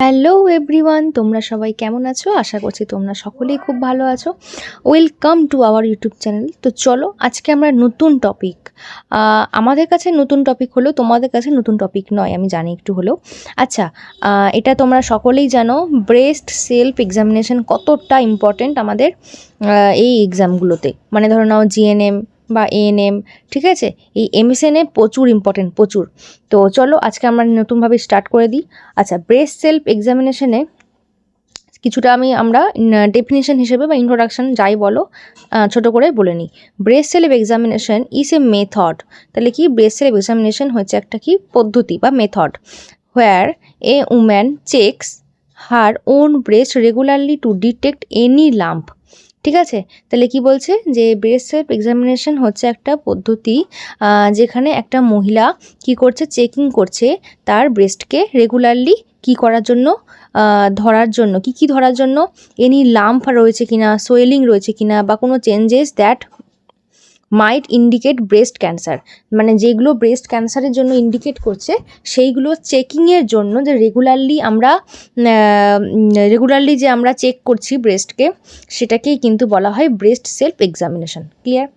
Hello everyone, তোমরা সবাই কেমন আছো? আশা করছি তোমরা সকলেই খুব ভালো আছো। Welcome to our YouTube channel. তো চলো আজকে আমরা নতুন টপিক, আমাদের কাছে নতুন টপিক হলো, তোমাদের কাছে নতুন টপিক নয় আমি জানি একটু হলেও। আচ্ছা, এটা তোমরা সকলেই জানো ব্রেস্ট সেলফ এক্সামিনেশন কতটা ইম্পর্টেন্ট আমাদের এই এক্সামগুলোতে, মানে ধরো নাও জিএনএম বা এএনএম, ঠিক আছে, এই এমএসএনএ প্রচুর ইম্পর্টেন্ট, প্রচুর। তো চলো আজকে আমরা নতুনভাবে স্টার্ট করে দিই। আচ্ছা, ব্রেস্ট সেলফ এক্সামিনেশনে কিছুটা আমরা ডেফিনেশন হিসেবে বা ইন্ট্রোডাকশন যাই বলো ছোট করে বলে নিই। Breast self examination is a method. তাহলে কি, ব্রেস্ট সেলফ এক্সামিনেশন হচ্ছে একটা কি পদ্ধতি বা method, where A woman checks her own breast regularly to detect any lump. ঠিক আছে, তাহলে কি বলছে যে ব্রেস্ট সেলফ এক্সামিনেশন হচ্ছে একটা পদ্ধতি যেখানে একটা মহিলা কি করছে, চেকিং করছে তার ব্রেস্টকে রেগুলারলি কি করার জন্য, ধরার জন্য, কি ধরার জন্য, এনি লাম্প রয়েছে কিনা, সোয়েলিং রয়েছে কিনা, বা কোনো changes that might indicate breast cancer, মানে যেগুলো ব্রেস্ট ক্যান্সারের জন্য ইন্ডিকেট করছে সেইগুলো চেকিংয়ের জন্য, যে রেগুলারলি যে আমরা চেক করছি ব্রেস্টকে, সেটাকেই কিন্তু বলা হয় ব্রেস্ট সেলফ এক্সামিনেশন। ক্লিয়ার?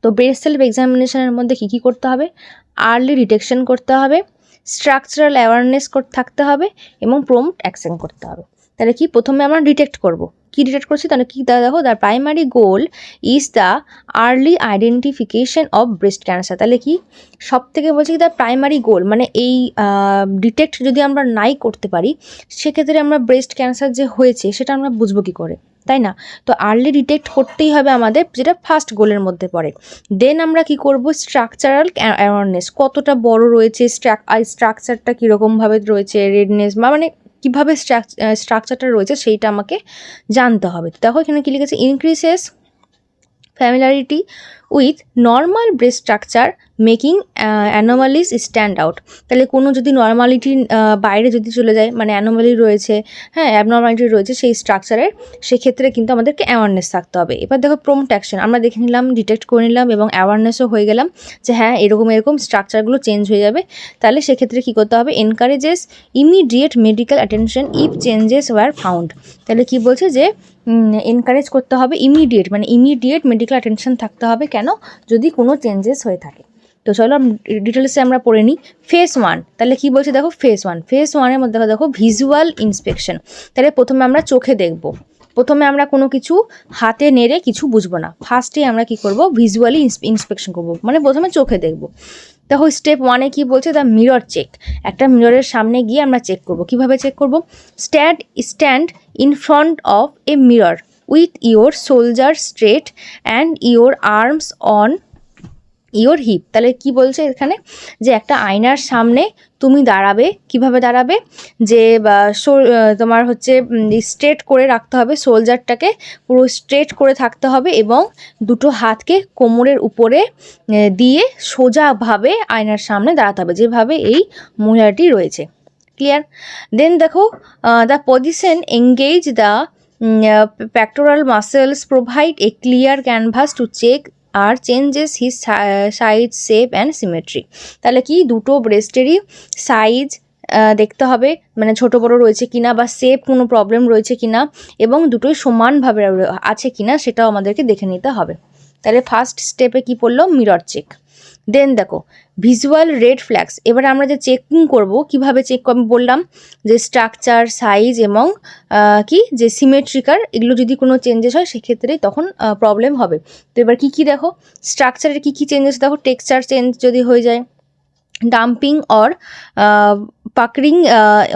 তো ব্রেস্ট সেলফ এক্সামিনেশনের মধ্যে কী করতে হবে? আর্লি ডিটেকশন করতে হবে, স্ট্রাকচারাল অ্যাওয়ারনেস থাকতে হবে, এবং প্রম্পট অ্যাকশন করতে হবে। তাহলে কি, প্রথমে আমরা ডিটেক্ট করব, কি ডিটেক্ট করছি, তাহলে কি দেখো, the primary goal is the early identification of breast cancer. তাহলে কি, সব থেকে বলছি দ্য প্রাইমারি গোল, মানে এই ডিটেক্ট যদি আমরা নাই করতে পারি, সেক্ষেত্রে আমরা ব্রেস্ট ক্যান্সার যে হয়েছে সেটা আমরা বুঝবো কী করে, তাই না? তো আর্লি ডিটেক্ট করতেই হবে আমাদের, যেটা ফার্স্ট গোলের মধ্যে পড়ে। দেন আমরা কি করব, স্ট্রাকচারাল অ্যাওয়ারনেস, কতটা বড় রয়েছে, স্ট্রাকচারটা কীরকমভাবে রয়েছে, রেডনেস বা মানে কীভাবে স্ট্রাকচারটা রয়েছে সেইটা আমাকে জানতে হবে। দেখো এখানে কী লিখেছে, increases familiarity with normal breast structure making anomalies stand out. তাহলে কোনো যদি নর্মালিটির বাইরে যদি চলে যায়, মানে অ্যানোমালি রয়েছে, হ্যাঁ অ্যাবনর্মালিটি রয়েছে সেই স্ট্রাকচারের, সেক্ষেত্রে কিন্তু আমাদেরকে অ্যাওয়ারনেস থাকতে হবে। এবার দেখো প্রম্পট অ্যাকশন, আমরা দেখে নিলাম, ডিটেক্ট করে নিলাম এবং অ্যাওয়ারনেসও হয়ে গেলাম যে হ্যাঁ এরকম স্ট্রাকচারগুলো চেঞ্জ হয়ে যাবে। তাহলে সেক্ষেত্রে কী করতে হবে, encourages immediate medical attention if changes were found. তাহলে কি বলছে যে এনকারেজ করতে হবে ইমিডিয়েট, মানে ইমিডিয়েট মেডিকেল অ্যাটেনশন থাকতে হবে, কেন, যদি কোনো চেঞ্জেস হয়ে থাকে। তো চলো ডিটেলসে আমরা পড়ে নিই। ফেজ 1, তাহলে কি বলছে দেখো, ফেজ 1-এর মধ্যে দেখো ভিজুয়াল ইন্সপেকশন। তাহলে প্রথমে আমরা চোখে দেখব, প্রথমে আমরা কোনো কিছু হাতে নেড়ে কিছু বুঝবো না, ফার্স্টে আমরা কি করব, ভিজুয়ালি ইন্সপেকশন করব, মানে প্রথমে চোখে দেখব। দেখো স্টেপ 1-এ কী বলছে, দ্য মিরর চেক। একটা মিররের সামনে গিয়ে আমরা চেক করব। কিভাবে চেক করব, stand in front of a mirror with your shoulder straight and your arms on your hip. তাহলে কি বলছে এখানে, যে একটা আয়নার সামনে তুমি দাঁড়াবে, কিভাবে দাঁড়াবে, যে তোমার হচ্ছে স্ট্রেট করে রাখতে হবে, শোল্ডারটাকে পুরো স্ট্রেট করে থাকতে হবে, এবং দুটো হাতকে কোমরের উপরে দিয়ে সোজাভাবে আয়নার সামনে দাঁড়াতে হবে, যেভাবে এই মহিলাটি রয়েছে। ক্লিয়ার? দেন দেখো the position engage the pectoral muscles provide a clear canvas to check আর changes his size, shape and symmetry. তাহলে কি, দুটো ব্রেস্টেরই সাইজ দেখতে হবে, মানে ছোট বড় রয়েছে কিনা, বা শেপ কোনো প্রবলেম রয়েছে কিনা, এবং দুটোই সমানভাবে আছে কিনা সেটাও আমাদেরকে দেখে নিতে হবে। তাহলে ফার্স্ট স্টেপে কি পড়লো, মিরর চেক। দেন দেখো ভিজুয়াল রেড ফ্ল্যাগস। এবারে আমরা যে চেকিং করব, কিভাবে চেক করব বললাম, যে স্ট্রাকচার, সাইজ এবং কি যে সিমেট্রিকার, এগুলো যদি কোনো চেঞ্জেস হয় সেক্ষেত্রেই তখন প্রবলেম হবে। তো এবার কী দেখো, স্ট্রাকচারের কী চেঞ্জেস দেখো, টেক্সচার চেঞ্জ যদি হয়ে যায়, dimpling or puckering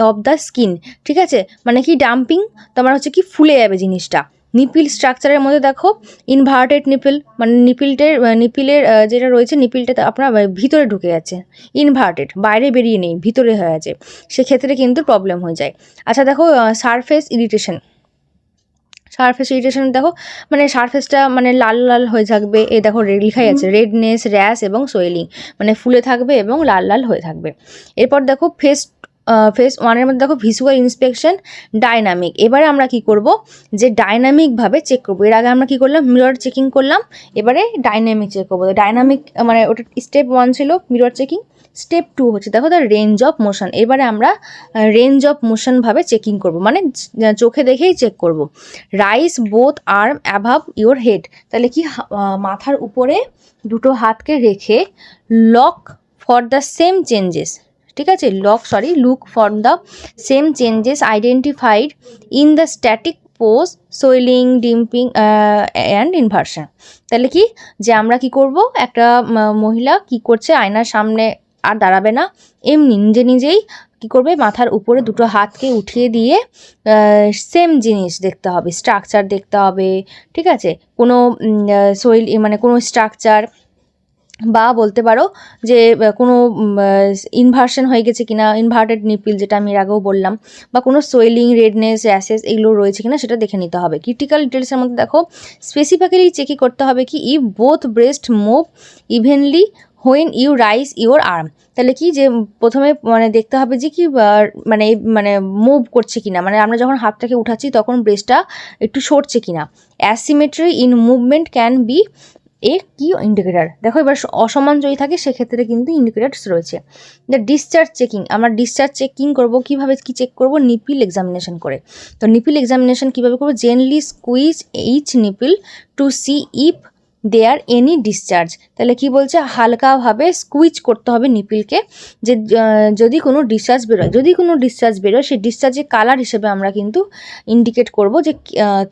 of the skin. ঠিক আছে, মানে কি ডাম্পিং, তোমার হচ্ছে কি ফুলে যাবে জিনিসটা। নিপিল স্ট্রাকচারের মধ্যে দেখো ইনভার্টেড নিপিল, মানে নিপিলের যেটা রয়েছে, নিপিলটা আপনার ভিতরে ঢুকে যাচ্ছে, ইনভার্টেড, বাইরে বেরিয়ে নেই, ভিতরে হয়ে আছে, সেক্ষেত্রে কিন্তু প্রবলেম হয়ে যায়। আচ্ছা দেখো সারফেস ইরিটেশন দেখো, মানে সারফেসটা মানে লাল লাল হয়ে থাকবে, এই দেখো লেখাই আছে রেডনেস, র্যাশ এবং সোয়েলিং, মানে ফুলে থাকবে এবং লাল লাল হয়ে থাকবে। এরপর দেখো ফেজ 1-এর মধ্যে দেখো ভিজুয়াল ইন্সপেকশন ডাইনামিক। এবারে আমরা কি করব, যে ডাইনামিকভাবে চেক করবো। এর আগে আমরা কি করলাম, মিরর চেকিং করলাম, এবারে ডাইনামিক চেক করবো। ডাইনামিক মানে ওটা স্টেপ 1 ছিল মিরর চেকিং, স্টেপ 2 হচ্ছে দেখো দ্য রেঞ্জ অফ মোশন। এবারে আমরা রেঞ্জ অফ মোশন ভাবে চেকিং করব, মানে চোখে দেখেই চেক করব। Raise both arm above your head, তাহলে কি মাথার উপরে দুটো হাতকে রেখে look for the same changes, ঠিক আছে, look for the same changes identified in the static pose swelling dimpling and inversion. তাহলে কি যে আমরা কি করব, একটা মহিলা কি করছে আয়নার সামনে আর দাঁড়াবে না, এমনি নিজে নিজেই কি করবে, মাথার উপরে দুটো হাতকে উঠিয়ে দিয়ে সেম জিনিস দেখতে হবে, স্ট্রাকচার দেখতে হবে, ঠিক আছে, কোনো মানে কোনো স্ট্রাকচার বা বলতে পারো যে কোনো ইনভার্সন হয়ে গেছে কিনা, ইনভার্টেড নিপিল যেটা আমি এর আগেও বললাম, বা কোনো সোয়েলিং, রেডনেস, র্যাশেস এগুলো রয়েছে কিনা সেটা দেখে নিতে হবে। ক্রিটিক্যাল ডিটেলসের মধ্যে দেখো স্পেসিফিক্যালি চেকই করতে হবে কি if both breast move evenly when you raise your arm. তাহলে কি যে প্রথমে মানে দেখতে হবে যে কি মানে মানে মুভ করছে কিনা, মানে আমরা যখন হাতটাকে উঠাচ্ছি তখন ব্রেস্টটা একটু সরছে কিনা। Asymmetry in movement can be কি ইন্ডিকেটার। দেখো এবার অসমান যদি থাকে সেক্ষেত্রে কিন্তু ইন্ডিকেটার্স রয়েছে। দ্য ডিসচার্জ চেকিং, আমরা ডিসচার্জ চেকিং করব কিভাবে, কি চেক করব, নিপিল এক্সামিনেশন করে। তো নিপিল এক্সামিনেশন কিভাবে করবো, gently squeeze each nipple to see if there any discharge. তাহলে কি বলছে, হালকাভাবে স্কুইজ করতে হবে নিপিলকে, যে যদি কোনো ডিসচার্জ বেরোয়, যদি কোনো ডিসচার্জ বেরোয় সেই ডিসচার্জের কালার হিসেবে আমরা কিন্তু ইন্ডিকেট করব যে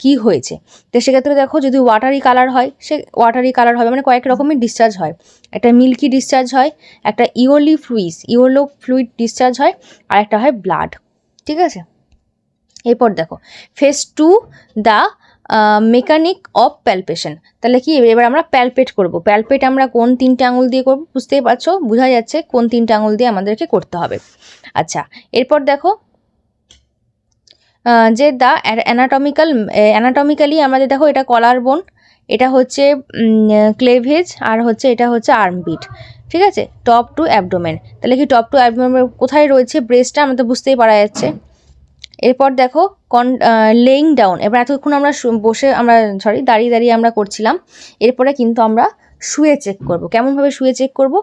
কি হয়েছে। তো সেক্ষেত্রে দেখো যদি ওয়াটারি কালার হয়, সে ওয়াটারি কালার হবে, মানে কয়েক রকমের ডিসচার্জ হয়, একটা মিল্কি ডিসচার্জ হয়, একটা ইয়েলো ফ্লুইড ডিসচার্জ হয়, আর একটা হয় ব্লাড, ঠিক আছে। এরপর দেখো phase 2 the mechanic of palpation. তাহলে কি এবার আমরা প্যালপেট করব। প্যালপেট আমরা কোন 3টে আঙুল দিয়ে করব, বুঝতেই পারছো, বোঝা যাচ্ছে কোন 3টে আঙুল দিয়ে আমাদেরকে করতে হবে। আচ্ছা, এরপর দেখো যে দ্য অ্যানাটমিক্যালি আমাদের দেখো এটা কলার বোন, এটা হচ্ছে ক্লেভেজ, আর হচ্ছে এটা হচ্ছে আর্মবিট, ঠিক আছে, টপ টু অ্যাবডোমেন। তাহলে কি টপ টু অ্যাবডোমেন কোথায় রয়েছে, ব্রেস্টটা আমাদের বুঝতেই পারা যাচ্ছে। এরপর দেখো লেইং ডাউন, এবার এতক্ষণ আমরা দাঁড়িয়ে দাঁড়িয়ে আমরা করছিলাম, এরপরে কিন্তু আমরা শুয়ে চেক করব। কেমনভাবে শুয়ে চেক করব,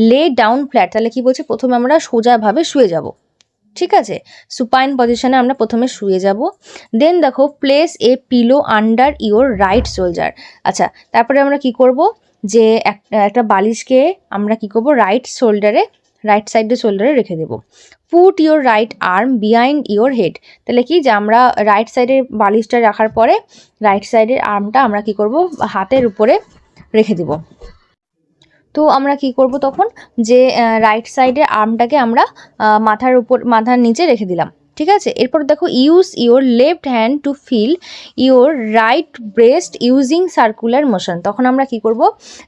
লে ডাউন ফ্ল্যাট, তাহলে কি বলছে প্রথমে আমরা সোজাভাবে শুয়ে যাব, ঠিক আছে, সুপাইন পজিশনে আমরা প্রথমে শুয়ে যাব। দেন দেখো place A pillow under your right shoulder. আচ্ছা, তারপরে আমরা কি করব, যে একটা বালিশকে আমরা কি করব রাইট সাইডে শোল্ডারে রেখে দেবো। Put your right arm behind your head, তাহলে কি যে আমরা রাইট সাইডের বালিশটা রাখার পরে রাইট সাইডের আর্মটা আমরা কি করব হাতের উপরে রেখে দেব। তো আমরা কি করব তখন, যে রাইট সাইডের আর্মটাকে আমরা মাথার নিচে রেখে দিলাম, ঠিক আছে। এরপর দেখো use your left hand to feel your right breast using circular motion. তখন আমরা কি করব,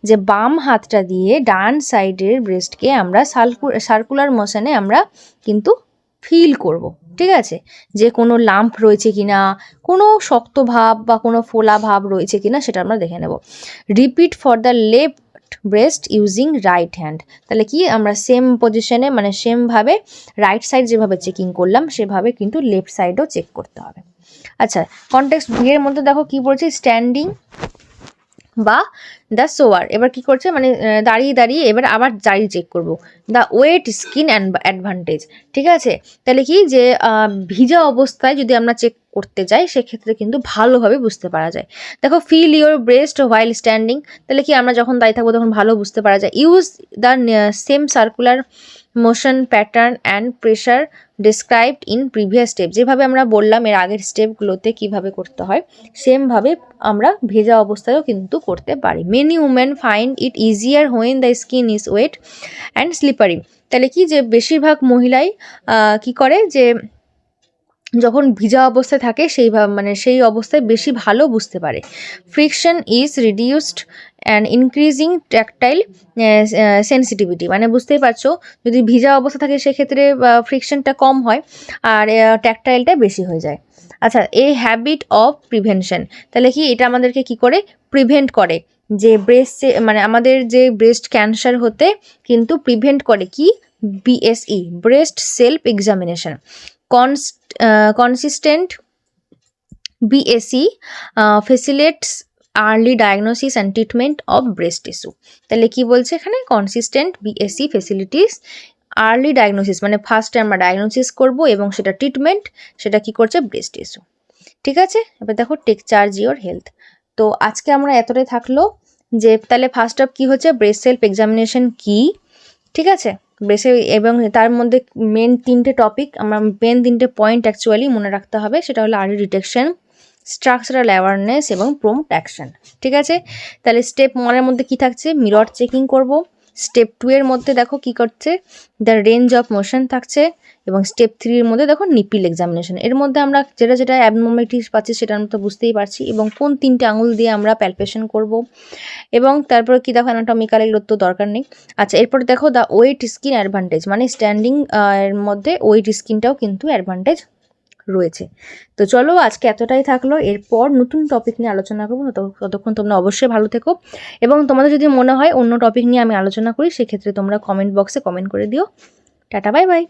যে বাম হাতটা দিয়ে ডান সাইডের ব্রেস্টকে আমরা সার্কুলার মোশনে আমরা কিন্তু ফিল করব, ঠিক আছে, যে কোনো লাম্প রয়েছে কিনা, কোনো শক্ত ভাব বা কোনো ফোলা ভাব রয়েছে কিনা সেটা আমরা দেখে নেব। Repeat for the left breast using right hand, তাহলে কি আমরা সেম পজিশনে মানে সেমভাবে রাইট সাইড যেভাবে চেকিং করলাম সেভাবে কিন্তু লেফট সাইডও চেক করতে হবে। আচ্ছা, কনটেক্সট বি এর মধ্যে দেখো কি বলছে, স্ট্যান্ডিং বা দ্য সোয়ার। এবার কি করছে, মানে দাঁড়িয়ে দাঁড়িয়ে এবার আবার দাঁড়িয়ে চেক করব। দ্য ওয়েট স্কিন অ্যাডভান্টেজ, ঠিক আছে, তাহলে কি যে ভিজা অবস্থায় যদি আমরা চেক করতে যাই সেক্ষেত্রে কিন্তু ভালোভাবে বুঝতে পারা যায়। দেখো feel your breast while standing, তাহলে কি আমরা যখন দাঁড়িয়ে থাকবো তখন ভালো বুঝতে পারা যায়। Use the same circular motion pattern and pressure described in previous step, যেভাবে আমরা বললাম এর আগের স্টেপগুলোতে কিভাবে করতে হয় সেমভাবে আমরা ভেজা অবস্থায়ও কিন্তু করতে পারি। Many women find it easier when the skin is wet and slippery, তাহলে কি যে বেশিরভাগ মহিলাই কি করে, যে যখন ভিজা অবস্থায় থাকে সেই অবস্থায় বেশি ভালো বুঝতে পারে। Friction is reduced and increasing tactile sensitivity, মানে বুঝতেই পারছো যদি ভিজা অবস্থা থাকে সেক্ষেত্রে ফ্রিকশনটা কম হয় আর ট্যাকটাইলটা বেশি হয়ে যায়। আচ্ছা, এই হ্যাবিট অফ প্রিভেনশন, তাহলে কি এটা আমাদেরকে কি করে প্রিভেন্ট করে, যে মানে আমাদের যে ব্রেস্ট ক্যান্সার হতে কিন্তু প্রিভেন্ট করে কি, BSE breast self examination. consistent BSE facilitates early diagnosis and treatment of breast tissue. তাহলে কি বলছে এখানে, consistent BSc facilities, early diagnosis মানে ফার্স্টে আমরা ডায়াগনোসিস করব এবং সেটা ট্রিটমেন্ট, সেটা কি করছে, ব্রেস্ট টিস্যু। ঠিক আছে, এবার দেখো টেক চার্জ ইওর হেলথ। তো আজকে আমরা এতটাই থাকলো যে তাহলে ফার্স্ট অফ কি হচ্ছে, ব্রেস্ট সেলফ এক্সামিনেশন কি, ঠিক আছে, ব্রেস্টে এবং তার মধ্যে মেন 3টে টপিক, আমরা মেন 3টে পয়েন্ট অ্যাকচুয়ালি মনে রাখতে হবে, সেটা হলো আর্লি ডিটেকশন, স্ট্রাকচারাল অ্যাওয়ারনেস এবং প্রম্পট অ্যাকশন। ঠিক আছে, তাহলে স্টেপ 1-এর মধ্যে কি থাকছে, মিরর চেকিং করব। স্টেপ 2 এর মধ্যে দেখো কি করছে, দ্য রেঞ্জ অফ মোশন থাকছে, এবং স্টেপ 3 এর মধ্যে দেখো নিপিল এক্সামিনেশন। এর মধ্যে আমরা যেটা যেটা অ্যাবনর্মালিটিস পাচ্ছি সেটা আমরা তো বুঝতেই পারছি, এবং কোন 3টে আঙুল দিয়ে আমরা প্যালপেশন করব, এবং তারপরে কি দেখো অ্যানাটমিক্যাল, এগুলোর তো দরকার নেই। আচ্ছা, এরপরে দেখো দ্য ওয়েট স্কিন অ্যাডভান্টেজ, মানে স্ট্যান্ডিং এর মধ্যে ওয়েট স্কিনটাও কিন্তু অ্যাডভান্টেজ রয়েছে। তো চলো আজকে এতটাই থাকলো, এরপর নতুন টপিক নিয়ে আলোচনা করবো। ততক্ষণ তোমরা অবশ্যই ভালো থেকো, এবং তোমাদের যদি মনে হয় অন্য টপিক নিয়ে আমি আলোচনা করি, সেক্ষেত্রে তোমরা কমেন্ট বক্সে কমেন্ট করে দিও। Tata, bye bye.